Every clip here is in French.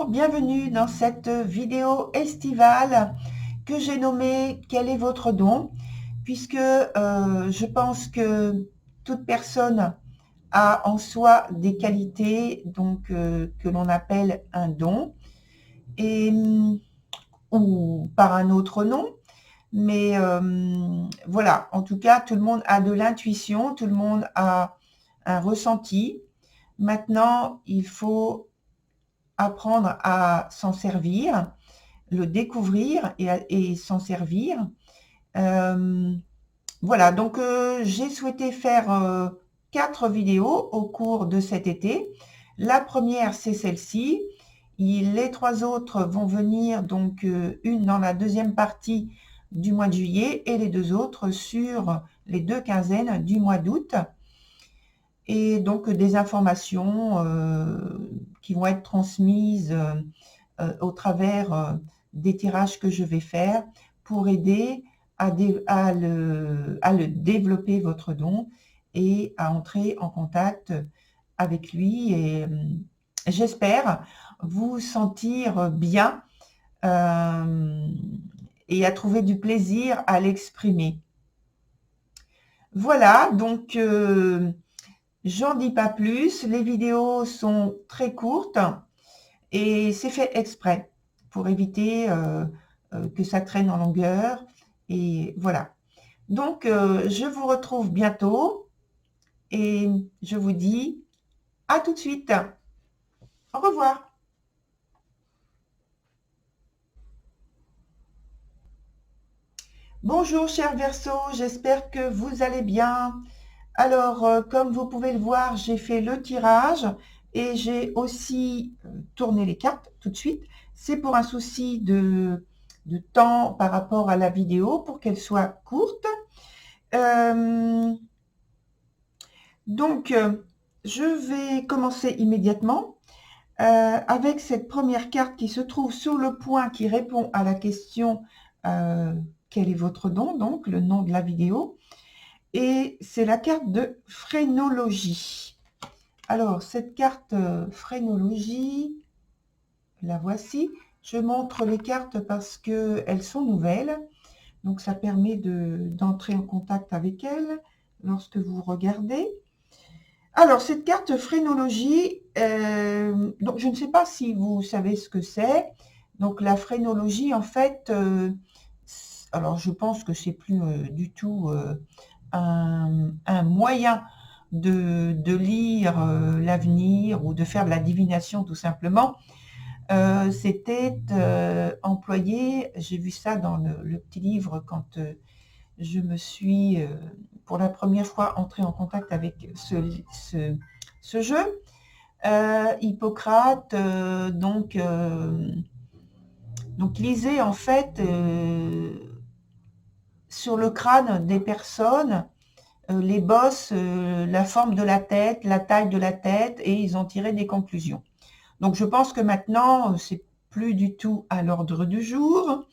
bienvenue dans cette vidéo estivale que j'ai nommée « Quel est votre don ?», puisque je pense que toute personne a en soi des qualités donc, que l'on appelle un don, et, ou par un autre nom. Mais voilà, en tout cas, tout le monde a de l'intuition, tout le monde a un ressenti. Maintenant, il faut apprendre à s'en servir, le découvrir et s'en servir. Voilà, donc j'ai souhaité faire 4 vidéos au cours de cet été. La première, c'est celle-ci. Les 3 autres vont venir, donc une dans la deuxième partie du mois de juillet et les 2 autres sur les 2 quinzaines du mois d'août. Et donc des informations qui vont être transmises au travers des tirages que je vais faire pour aider à le développer, votre don, et à entrer en contact avec lui, et j'espère vous sentir bien et à trouver du plaisir à l'exprimer. Voilà, donc j'en dis pas plus, les vidéos sont très courtes et c'est fait exprès pour éviter que ça traîne en longueur, et voilà. Donc je vous retrouve bientôt et je vous dis à tout de suite. Au revoir. Bonjour chers Verseaux, j'espère que vous allez bien. Alors, comme vous pouvez le voir, j'ai fait le tirage et j'ai aussi tourné les cartes tout de suite. C'est pour un souci de temps par rapport à la vidéo, pour qu'elle soit courte. Donc, je vais commencer immédiatement avec cette première carte qui se trouve sur le point, qui répond à la question quel est votre don, donc le nom de la vidéo. Et c'est la carte de phrénologie. Alors, cette carte phrénologie, la voici. Je montre les cartes parce qu'elles sont nouvelles. Donc, ça permet d'entrer en contact avec elles lorsque vous regardez. Alors, cette carte phrénologie, donc je ne sais pas si vous savez ce que c'est. Donc, la phrénologie, en fait, alors je pense que c'est plus du tout un moyen de lire l'avenir ou de faire de la divination tout simplement. C'était employé, j'ai vu ça dans le petit livre quand je me suis pour la première fois entrée en contact avec ce jeu. Hippocrate donc lisait en fait sur le crâne des personnes les bosses, la forme de la tête, la taille de la tête, et ils ont tiré des conclusions. Donc je pense que maintenant, c'est plus du tout à l'ordre du jour.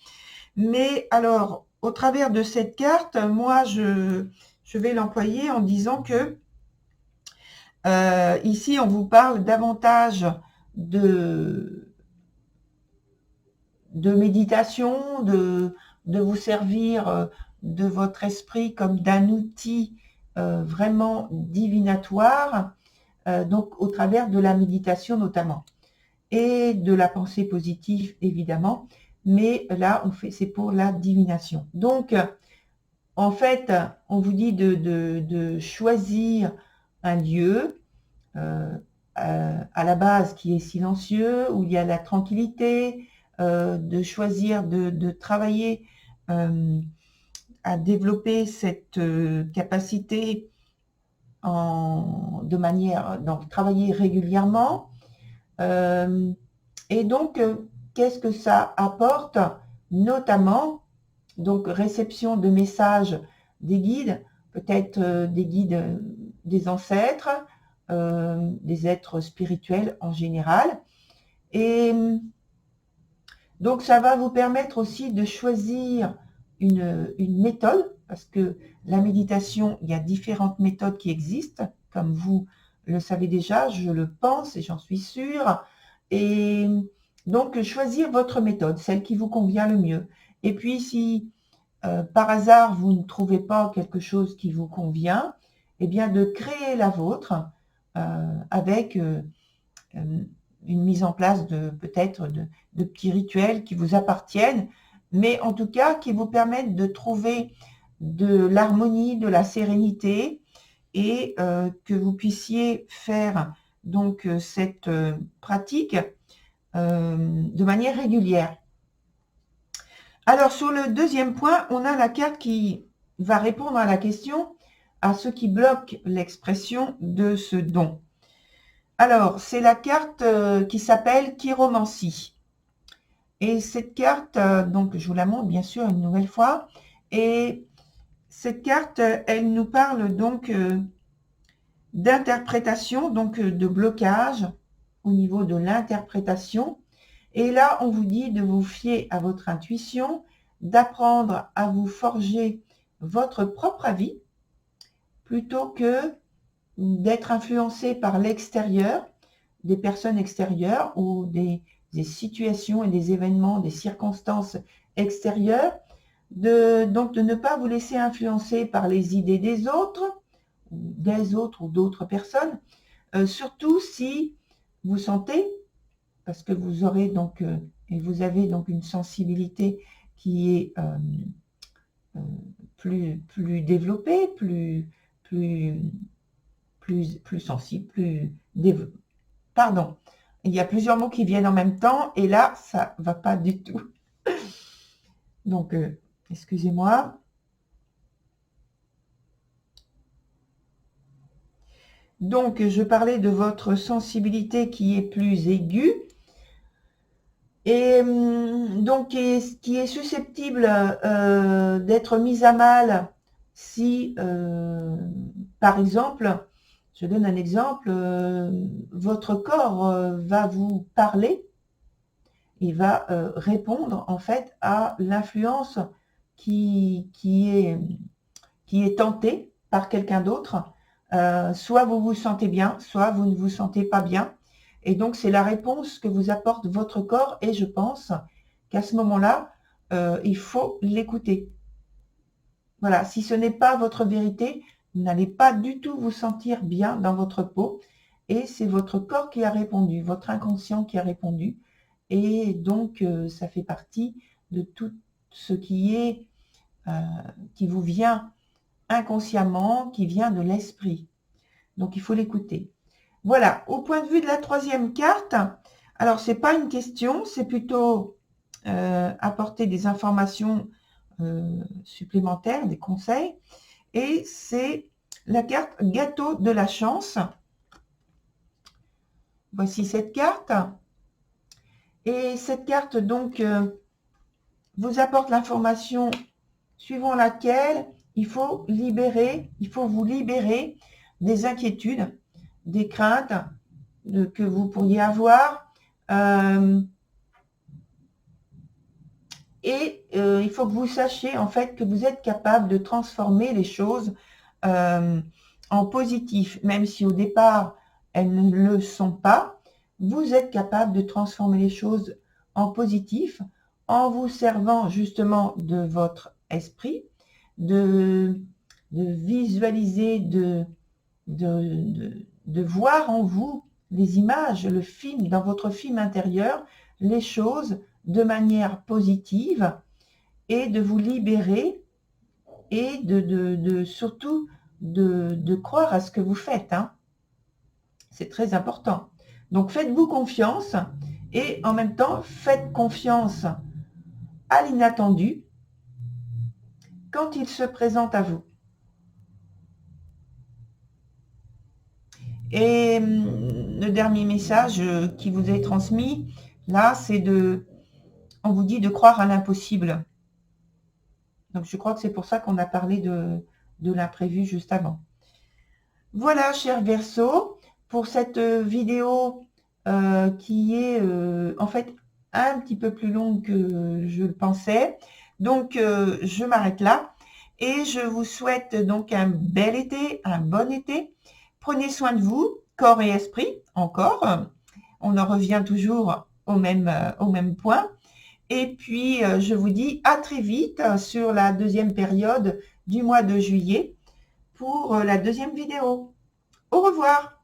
Mais alors, au travers de cette carte, moi, je vais l'employer en disant que ici, on vous parle davantage de méditation, de vous servir de votre esprit comme d'un outil vraiment divinatoire, donc au travers de la méditation notamment, et de la pensée positive évidemment, mais là c'est pour la divination. Donc en fait, on vous dit de choisir un lieu à la base qui est silencieux, où il y a la tranquillité, de choisir de travailler à développer cette capacité de manière, donc travailler régulièrement. Et donc, qu'est-ce que ça apporte? Notamment, donc réception de messages des guides, peut-être des guides des ancêtres, des êtres spirituels en général. Et donc, ça va vous permettre aussi de choisir une méthode, parce que la méditation, il y a différentes méthodes qui existent, comme vous le savez déjà, je le pense et j'en suis sûre. Et Donc, choisir votre méthode, celle qui vous convient le mieux. Et puis, si par hasard, vous ne trouvez pas quelque chose qui vous convient, eh bien, de créer la vôtre avec une mise en place de peut-être de petits rituels qui vous appartiennent, mais en tout cas qui vous permettent de trouver de l'harmonie, de la sérénité et que vous puissiez faire donc cette pratique de manière régulière. Alors sur le deuxième point, on a la carte qui va répondre à la question à ce qui bloque l'expression de ce don. Alors, c'est la carte qui s'appelle Chiromancie. Et cette carte, donc je vous la montre bien sûr une nouvelle fois. Et cette carte, elle nous parle donc d'interprétation, donc de blocage au niveau de l'interprétation. Et là, on vous dit de vous fier à votre intuition, d'apprendre à vous forger votre propre avis, plutôt que d'être influencé par l'extérieur, des personnes extérieures ou des situations et des événements, des circonstances extérieures, donc de ne pas vous laisser influencer par les idées des autres ou d'autres personnes, surtout si vous sentez, parce que vous aurez donc, et vous avez donc une sensibilité qui est plus développée, plus sensible, pardon, il y a plusieurs mots qui viennent en même temps et là, ça va pas du tout. Donc, excusez-moi. Donc, je parlais de votre sensibilité qui est plus aiguë et donc qui est susceptible d'être mise à mal si, par exemple, je donne un exemple, votre corps va vous parler, il va répondre en fait à l'influence qui est tentée par quelqu'un d'autre. Soit vous vous sentez bien, soit vous ne vous sentez pas bien. Et donc, c'est la réponse que vous apporte votre corps et je pense qu'à ce moment-là, il faut l'écouter. Voilà, si ce n'est pas votre vérité, vous n'allez pas du tout vous sentir bien dans votre peau et c'est votre corps qui a répondu, votre inconscient qui a répondu et donc ça fait partie de tout ce qui vous vient inconsciemment, qui vient de l'esprit. Donc il faut l'écouter. Voilà, au point de vue de la troisième carte, alors c'est pas une question, c'est plutôt apporter des informations supplémentaires, des conseils. Et c'est la carte gâteau de la chance. Voici cette carte. Et cette carte, donc, vous apporte l'information suivant laquelle il faut vous libérer des inquiétudes, des craintes que vous pourriez avoir. Il faut que vous sachiez en fait que vous êtes capable de transformer les choses en positif, même si au départ elles ne le sont pas. Vous êtes capable de transformer les choses en positif en vous servant justement de votre esprit, de visualiser, de voir en vous les images, le film, dans votre film intérieur, les choses de manière positive et de vous libérer et surtout de croire à ce que vous faites. Hein. C'est très important. Donc faites-vous confiance et en même temps faites confiance à l'inattendu quand il se présente à vous. Et le dernier message qui vous est transmis, là, c'est on vous dit de croire à l'impossible. Donc, je crois que c'est pour ça qu'on a parlé de l'imprévu juste avant. Voilà, chers Verseaux, pour cette vidéo qui est en fait un petit peu plus longue que je le pensais. Donc, je m'arrête là et je vous souhaite donc un bel été, un bon été. Prenez soin de vous, corps et esprit, encore. On en revient toujours au même point. Et puis, je vous dis à très vite sur la deuxième période du mois de juillet pour la deuxième vidéo. Au revoir!